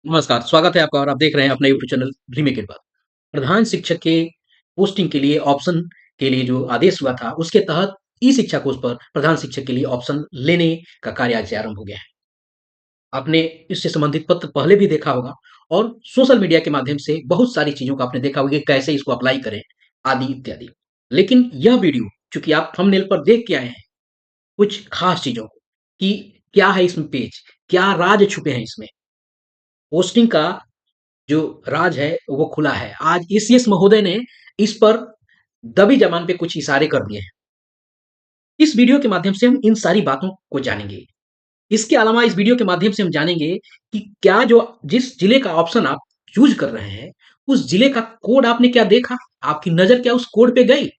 नमस्कार, स्वागत है आपका और आप देख रहे हैं अपना यूट्यूब चैनल ड्रीम के बाद। प्रधान शिक्षक के पोस्टिंग के लिए ऑप्शन के लिए जो आदेश हुआ था, उसके तहत ई-शिक्षा कोष पर प्रधान शिक्षक के लिए ऑप्शन लेने का कार्य आज से आरंभ हो गया है। आपने इससे संबंधित पत्र पहले भी देखा होगा और सोशल मीडिया के माध्यम से बहुत सारी चीज़ों को आपने देखा होगा कि कैसे इसको अप्लाई करें, आदि इत्यादि। लेकिन यह वीडियो चूँकि आप थंबनेल पर देख के आए हैं, कुछ खास चीज़ों को कि क्या है इसमें पेज, क्या राज छुपे हैं इसमें। पोस्टिंग का जो राज है वो खुला है। आज ईसीएस महोदय ने इस पर दबी जबान पे कुछ इशारे कर दिए हैं। इस वीडियो के माध्यम से हम इन सारी बातों को जानेंगे। इसके अलावा इस वीडियो के माध्यम से हम जानेंगे कि क्या जो जिस जिले का ऑप्शन आप चूज़ कर रहे हैं, उस जिले का कोड आपने क्या देखा? आपकी नज़र क्या उस कोड पे गई?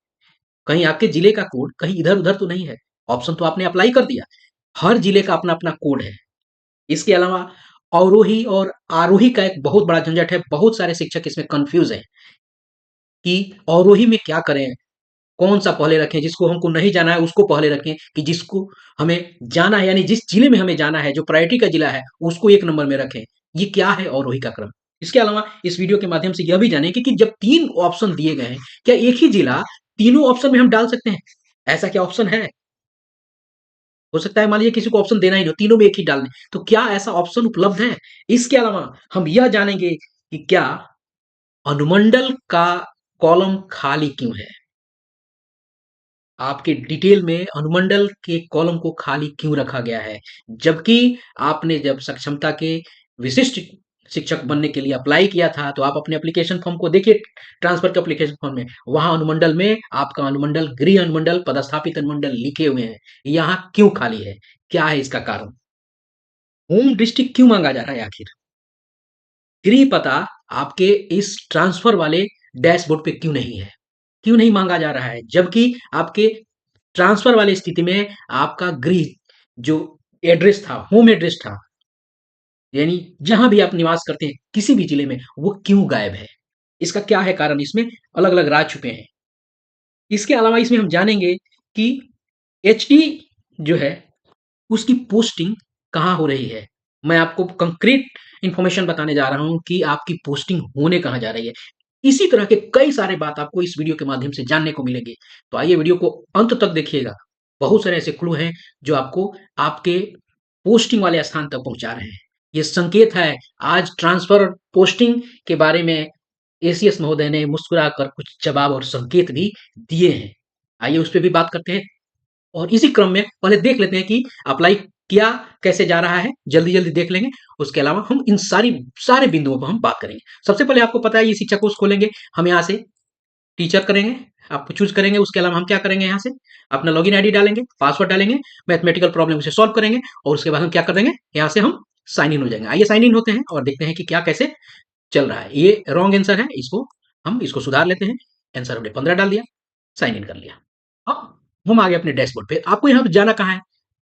कहीं आपके जिले का कोड कहीं इधर-उधर तो नहीं है? ऑप्शन तो आपने अप्लाई कर दिया। हर जिले का अपना-अपना कोड है। इसके अलावा अवरोही और आरोही का एक बहुत बड़ा झंझट है। बहुत सारे शिक्षक इसमें कन्फ्यूज़ हैं। कि अवरोही में क्या करें? कौन-सा पहले रखें? जिसको हमको नहीं जाना है उसको पहले रखें कि जिसको हमें जाना है यानी जिस जिले में हमें जाना है, जो प्रायोरिटी का जिला है, उसको 1 नंबर में रखें। ये क्या है अवरोही का क्रम? इसके अलावा इस वीडियो के माध्यम से यह भी जानेंगे कि जब 3 ऑप्शन दिए गए हैं, क्या एक ही जिला तीनों ऑप्शन में हम डाल सकते हैं? ऐसा क्या ऑप्शन है? हो सकता है मान लीजिए किसी को ऑप्शन देना ही नहीं हो, तीनों में एक ही डाल दें, तो क्या ऐसा ऑप्शन उपलब्ध है? इसके अलावा हम यह जानेंगे कि क्या अनुमंडल का कॉलम खाली क्यों है? आपके डिटेल में अनुमंडल के कॉलम को खाली क्यों रखा गया है? जबकि आपने जब सक्षमता के विशिष्ट शिक्षक बनने के लिए अप्लाई किया था, तो आप अपने एप्लीकेशन फॉर्म को देखिए ट्रांसफर के एप्लीकेशन फॉर्म में, वहाँ अनुमंडल में आपका अनुमंडल, गृह अनुमंडल, पदस्थापित अनुमंडल लिखे हुए हैं। यहाँ क्यों खाली है? क्या है इसका कारण? होम डिस्ट्रिक्ट क्यों माँगा जा रहा है आखिर? गृह पता आपके इस ट्रांसफर वाले डैशबोर्ड पे क्यों नहीं है? क्यों नहीं माँगा जा रहा है? जबकि आपके ट्रांसफर वाली स्थिति में आपका गृह जो एड्रेस था, होम एड्रेस था, यानी जहाँ भी आप निवास करते हैं, किसी भी जिले में, वो क्यों गायब है? इसका क्या है कारण? इसमें अलग-अलग राज छुपे हैं। इसके अलावा इसमें हम जानेंगे कि एचटी जो है, उसकी पोस्टिंग कहाँ हो रही है? मैं आपको कंक्रीट इन्फॉर्मेशन बताने जा रहा हूँ कि आपकी पोस्टिंग होने कहाँ जा रही है। इसी तरह के कई सारे बात आपको इस वीडियो के माध्यम से जानने को मिलेंगे। तो आइए वीडियो को अंत तक देखिएगा। बहुत सारे ऐसे क्लू हैं जो आपको आपके पोस्टिंग वाले स्थान तक पहुँचा रहे हैं। ये संकेत है, आज ट्रांसफर पोस्टिंग के बारे में एसीएस महोदय ने मुस्कुराकर कुछ जवाब और संकेत भी दिए हैं। आइए उस पे भी बात करते हैं। और इसी क्रम में पहले देख लेते हैं कि अप्लाई किया कैसे जा रहा है, जल्दी-जल्दी देख लेंगे। उसके अलावा हम इन सारे बिंदुओं पर हम बात करेंगे। सबसे पहले आपको पता है ये शिक्षा कोर्स खोलेंगे, हम यहाँ से टीचर करेंगे, आपको चूज़ करेंगे, उसके अलावा हम क्या करेंगे यहाँ से, अपना लॉगिन आईडी डालेंगे, पासवर्ड डालेंगे, मैथमेटिकल प्रॉब्लम उसे सॉल्व करेंगे और उसके बाद हम क्या कर देंगे, यहाँ से हम साइन इन हो जाएँगे। आइए साइन इन होते हैं और देखते हैं कि क्या कैसे चल रहा है। ये रॉन्ग आंसर है, इसको सुधार लेते हैं। आंसर हमने 15 डाल दिया, साइन इन कर लिया। अब हम आ गए अपने डैशबोर्ड पे। आपको यहाँ पे जाना कहाँ है?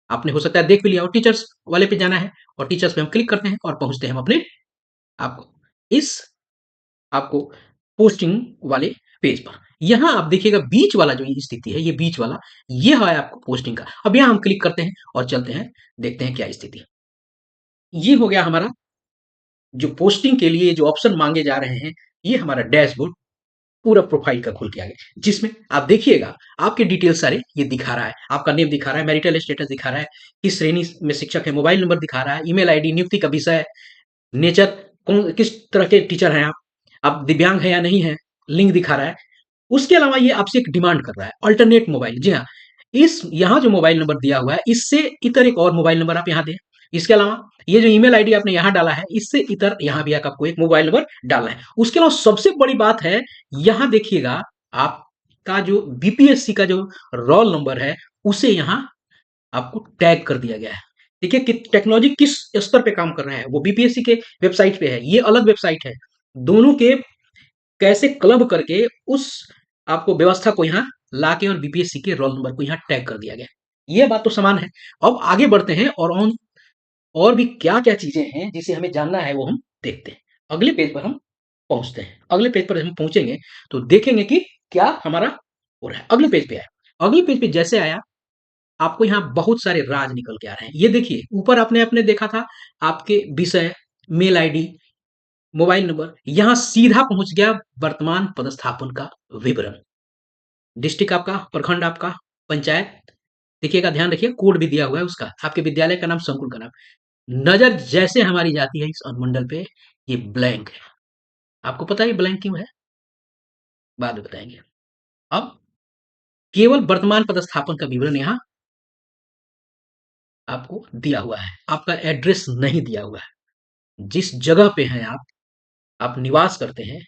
आपने हो सकता है देख भी लिया हो, टीचर्स वाले पे जाना है और टीचर्स पे हम क्लिक करते हैं और पहुँचते हैं हम अपने आपको इस आपको पोस्टिंग वाले पेज पर। यहाँ आप देखिएगा बीच वाला जो ये स्थिति है, ये बीच वाला, ये है आपको पोस्टिंग का। अब यहाँ हम क्लिक करते हैं और चलते हैं, देखते हैं क्या स्थिति है। ये हो गया हमारा जो पोस्टिंग के लिए जो ऑप्शन माँगे जा रहे हैं, ये हमारा डैशबोर्ड पूरा प्रोफाइल का खुल के आ गया। जिसमें आप देखिएगा, आपके डिटेल्स सारे ये दिखा रहा है। आपका नेम दिखा रहा है, मैरिटल स्टेटस दिखा रहा है, किस श्रेणी में शिक्षक है, मोबाइल नंबर दिखा रहा है, ईमेल आईडी, नियुक्ति का विषय, नेचर, कौन किस तरह के टीचर हैं आप दिव्यांग हैं या नहीं हैं, लिंग दिखा रहा है। उसके अलावा ये आपसे एक डिमांड कर रहा है, अल्टरनेट मोबाइल। जी हाँ, इस यहाँ जो मोबाइल नंबर दिया हुआ है, इससे इतर एक और मोबाइल नंबर आप यहाँ दें। इसके अलावा ये जो ईमेल आईडी आपने यहाँ डाला है, इससे इतर यहाँ भी एक आपको एक मोबाइल नंबर डालना है। उसके अलावा सबसे बड़ी बात है, यहाँ देखिएगा आपका जो बीपीएससी का जो रोल नंबर है, उसे यहाँ आपको टैग कर दिया गया है। देखिए कि टेक्नोलॉजी किस स्तर पे काम कर रहा है, वो बीपीएससी के वेबसाइट पे है, ये अलग वेबसाइट है। दोनों के कैसे क्लब करके उस आपको व्यवस्था को यहाँ लाके और बीपीएससी के रोल नंबर को यहाँ टैग कर दिया गया है। ये बात तो समान है। अब आगे बढ़ते हैं और भी क्या-क्या चीज़ें हैं जिसे हमें जानना है वो हम देखते हैं। अगले पेज पर हम पहुँचते हैं। अगले पेज पर हम पहुँचेंगे तो देखेंगे कि क्या हमारा हो रहा है। अगले पेज पे आए। अगले पेज पे जैसे आया, आपको यहाँ बहुत सारे राज निकल के आ रहे हैं। ये देखिए, ऊपर आपने आपने देखा था आपके विषय, मेल आईडी, मोबाइल नंबर, यहाँ सीधा पहुँच गया वर्तमान पदस्थापन का विवरण। डिस्ट्रिक्ट आपका, प्रखंड आपका, पंचायत, देखिएगा ध्यान रखिए कोड भी दिया हुआ है उसका, आपके विद्यालय का नाम, संकुल का नाम। नज़र जैसे हमारी जाती है इस अनुमंडल पे, ये ब्लैंक है। आपको पता है ये ब्लैंक क्यों है? बाद में बताएँगे। अब केवल वर्तमान पदस्थापन का विवरण यहाँ आपको दिया हुआ है, आपका एड्रेस नहीं दिया हुआ है। जिस जगह पे हैं आप निवास करते हैं,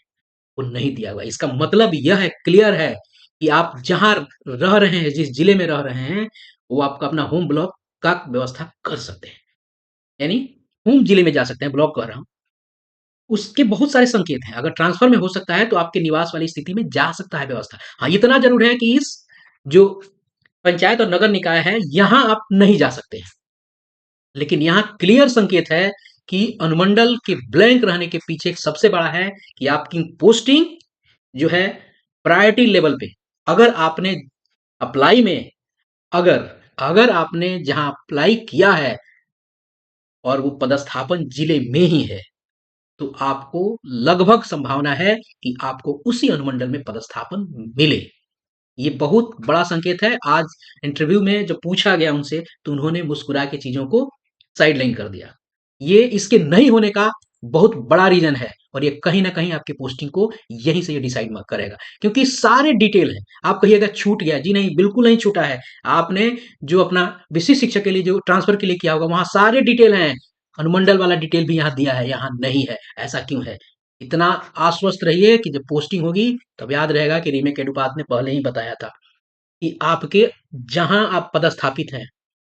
वो नहीं दिया हुआ है। इसका मतलब यह है, क्लियर है कि आप जहाँ रह रहे हैं, जिस जिले में रह रहे हैं, वो आपका अपना होम ब्लॉक का व्यवस्था कर सकते हैं। यानी होम जिले में जा सकते हैं, ब्लॉक कह रहा हूँ। उसके बहुत सारे संकेत हैं, अगर ट्रांसफर में हो सकता है तो आपके निवास वाली स्थिति में जा सकता है व्यवस्था। हाँ, इतना ज़रूर है कि इस जो पंचायत और नगर निकाय है, यहाँ आप नहीं जा सकते हैं। लेकिन यहाँ क्लियर संकेत है कि अनुमंडल के ब्लैंक रहने के पीछे एक सबसे बड़ा है कि आपकी पोस्टिंग जो है प्रायोरिटी लेवल पे, अगर आपने अप्लाई में अगर अगर आपने जहां अप्लाई किया है और वो पदस्थापन जिले में ही है, तो आपको लगभग संभावना है कि आपको उसी अनुमंडल में पदस्थापन मिले। ये बहुत बड़ा संकेत है। आज इंटरव्यू में जब पूछा गया उनसे, तो उन्होंने मुस्कुरा के चीज़ों को साइडलाइन कर दिया। ये इसके नहीं होने का बहुत बड़ा रीज़न है और ये कहीं न कहीं आपकी पोस्टिंग को यहीं से ये डिसाइड म करेगा। क्योंकि सारे डिटेल हैं। आप कहिएगा छूट गया, जी नहीं, बिल्कुल नहीं छूटा है। आपने जो अपना विशिष्ट शिक्षक के लिए जो ट्रांसफ़र के लिए किया होगा, वहाँ सारे डिटेल हैं। अनुमंडल वाला डिटेल भी यहाँ दिया है, यहाँ नहीं है। ऐसा क्यों है? इतना आश्वस्त रहिए कि जब पोस्टिंग होगी, तब याद रहेगा कि रीमेक एडुपात ने पहले ही बताया था कि आपके जहाँ आप पदस्थापित हैं,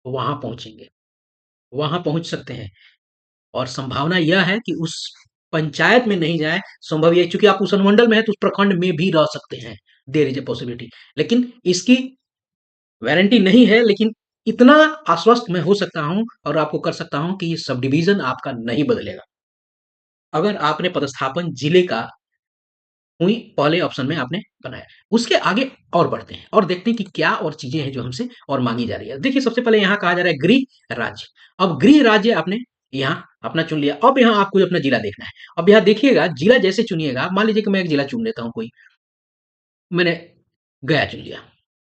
वहाँ पहुँचेंगे, वहाँ पहुँच सकते हैं और संभावना यह है कि उस पंचायत में नहीं जाएँ, संभव ये है चूँकि आप उस अनुमंडल में हैं, तो उस प्रखंड में भी रह सकते हैं, देयर इज़ अ पॉसिबिलिटी। लेकिन इसकी गारंटी नहीं है, लेकिन इतना आश्वस्त मैं हो सकता हूँ और आपको कर सकता हूँ कि ये सब डिवीज़न आपका नहीं बदलेगा। अगर आपने पदस्थापन जिले का हुई पहले ऑप्शन में आपने बनाया। उसके आगे और बढ़ते हैं और देखते हैं कि क्या और चीज़ें हैं जो हमसे और माँगी जा रही है। देखिए सबसे पहले यहाँ कहा जा रहा है गृह राज्य। अब गृह राज्य आपने यहाँ अपना चुन लिया। अब यहाँ आपको अपना जिला देखना है। अब यहाँ देखिएगा जिला जैसे चुनिएगा, मान लीजिए कि मैं एक जिला चुन लेता हूँ कोई, मैंने गया चुन लिया।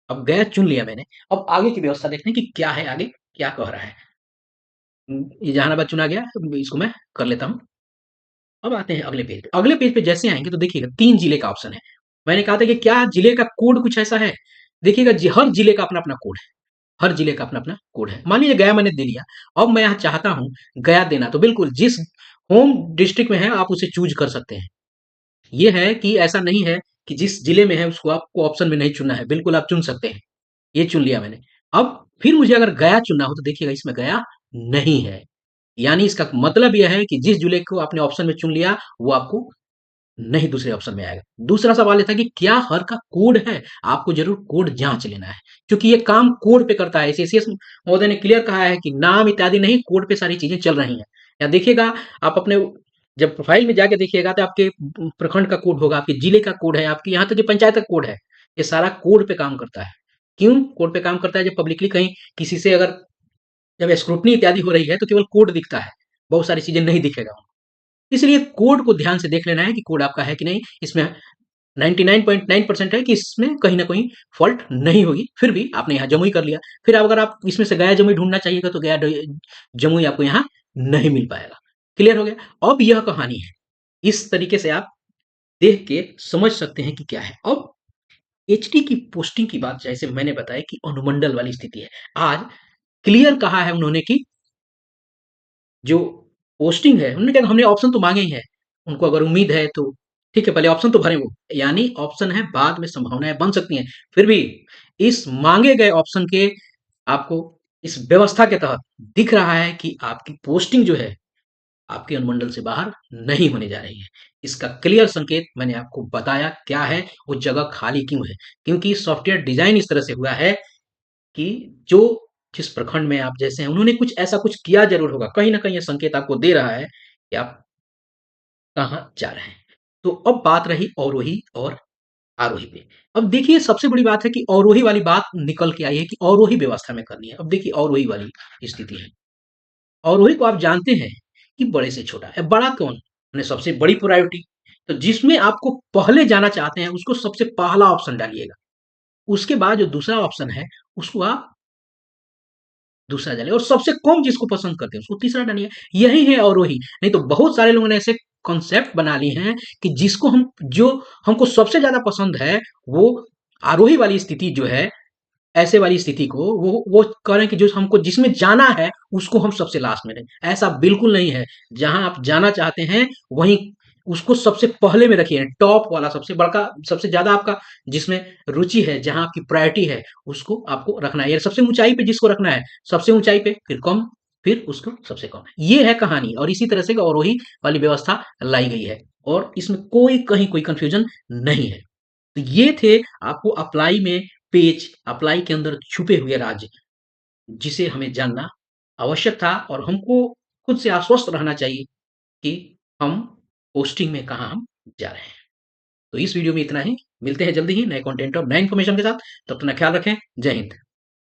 अब गया चुन लिया मैंने, अब आगे की व्यवस्था देखते हैं कि क्या है आगे, क्या कह रहा है। ये जहानाबाद चुना गया, इसको मैं कर लेता हूँ। अब आते हैं अगले पेज पे। अगले पेज पे जैसे आएँगे तो देखिएगा 3 जिले का ऑप्शन है। मैंने कहा था कि क्या जिले का कोड कुछ ऐसा है? देखिएगा हर जिले का अपना-अपना कोड है। हर जिले का अपना-अपना कोड है। मान लीजिए गया मैंने दे लिया। अब मैं यहाँ चाहता हूँ गया देना, तो बिल्कुल जिस होम डिस्ट्रिक्ट में है आप उसे चूज़ कर सकते हैं। ये है कि ऐसा नहीं है कि जिस जिले में है उसको आपको ऑप्शन में नहीं चुनना है, बिल्कुल आप चुन सकते हैं। ये चुन लिया मैंने। अब फिर मुझे अगर गया चुनना हो तो देखिएगा इसमें गया नहीं है। यानी इसका मतलब यह है कि जिस जिले को आपने ऑप्शन में चुन लिया, वो आपको नहीं दूसरे ऑप्शन में आएगा। दूसरा सवाल ये था कि क्या हर का कोड है? आपको ज़रूर कोड जाँच लेना है, क्योंकि ये काम कोड पे करता है। सीसीएस महोदय ने क्लियर कहा है कि नाम इत्यादि नहीं, कोड पे सारी चीज़ें चल रही हैं। या देखिएगा आप अपने जब प्रोफ़ाइल में जाके देखिएगा तो आपके प्रखंड का कोड होगा, आपके जिले का कोड है, आपकी यहाँ तक कि पंचायत का कोड है। ये सारा कोड पे काम करता है। क्यों कोड पे काम करता है? जब पब्लिकली कहीं किसी से अगर जब स्क्रूटनी इत्यादि हो रही है तो केवल कोड दिखता है, बहुत सारी चीज़ें नहीं दिखेगा। इसलिए कोड को ध्यान से देख लेना है कि कोड आपका है कि नहीं। इसमें 99.9% है कि इसमें कहीं न कहीं फ़ॉल्ट नहीं होगी, फिर भी आपने यहाँ जमुई कर लिया। फिर अगर आप इसमें से गया जमुई ढूँढना चाहिएगा तो गया ड जमुई आपको यहाँ नहीं मिल पाएगा। क्लियर हो गया? अब यह कहानी है। इस तरीके से आप देख के समझ सकते हैं कि क्या है। अब एचटी की पोस्टिंग की बात जैसे मैंने बताया कि अनुमंडल वाली स्थिति है। आज क्लियर कहा है उन्होंने कि जो पोस्टिंग है, उन्होंने कहा हमने ऑप्शन तो माँगे ही हैं। उनको अगर उम्मीद है तो ठीक है, पहले ऑप्शन तो भरें वो। यानी ऑप्शन है, बाद में संभावनाएँ बन सकती हैं। फिर भी इस माँगे गए ऑप्शन के आपको इस व्यवस्था के तहत दिख रहा है कि आपकी पोस्टिंग जो है, आपके अनुमंडल से बाहर नहीं होने जा रही है। इसका क्लियर संकेत मैंने आपको बताया क्या है, वो जगह खाली क्यों है। क्योंकि सॉफ्टवेयर डिज़ाइन इस तरह से हुआ है कि जो जिस प्रखंड में आप जैसे हैं, उन्होंने कुछ ऐसा कुछ किया ज़रूर होगा। कहीं न कहीं ये संकेत आपको दे रहा है कि आप कहाँ जा रहे हैं। तो अब बात रही अवरोही और आरोही पे। अब देखिए सबसे बड़ी बात है कि अवरोही वाली बात निकल के आई है कि अवरोही व्यवस्था में करनी है। अब देखिए अवरोही वाली स्थिति है। अवरोही को आप जानते हैं कि बड़े से छोटा है। बड़ा कौन? ने सबसे बड़ी प्रायोरिटी। तो जिसमें आपको पहले जाना चाहते हैं उसको सबसे पहला ऑप्शन डालिएगा। उसके बाद जो दूसरा ऑप्शन है उसको आप दूसरा डालिए, और सबसे कम जिसको पसंद करते हैं उसको तीसरा डालिए। यही है अवरोही। नहीं तो बहुत सारे लोगों ने ऐसे कॉन्सेप्ट बना लिए हैं कि जिसको हम जो हमको सबसे ज्यादा पसंद है वो आरोही वाली स्थिति जो है, ऐसे वाली स्थिति को वो करें कि जो हमको जिसमें जाना है उसको हम सबसे लास्ट में रखें। ऐसा बिल्कुल नहीं है। जहां आप जाना चाहते हैं वहीं उसको सबसे पहले में रखिए, टॉप वाला सबसे बड़का सबसे ज्यादा आपका जिसमें रुचि है, जहां आपकी प्रायोरिटी है उसको आपको रखना है। ये सबसे ऊंचाई पे जिसको रखना है सबसे ऊंचाई पे, फिर कम, फिर उसको सबसे कम। ये है कहानी, और इसी तरह से अवरोही वाली व्यवस्था लाई गई है, और इसमें कोई कहीं कोई कंफ्यूजन नहीं है। तो ये थे आपको अप्लाई में पेज, अप्लाई के अंदर छुपे हुए राज, जिसे हमें जानना आवश्यक था, और हमको खुद से आश्वस्त रहना चाहिए कि हम पोस्टिंग में कहाँ हम जा रहे हैं। तो इस वीडियो में इतना ही। मिलते हैं जल्दी ही नए कंटेंट और नए इन्फॉर्मेशन के साथ। तब तक ख्याल रखें। जय हिंद।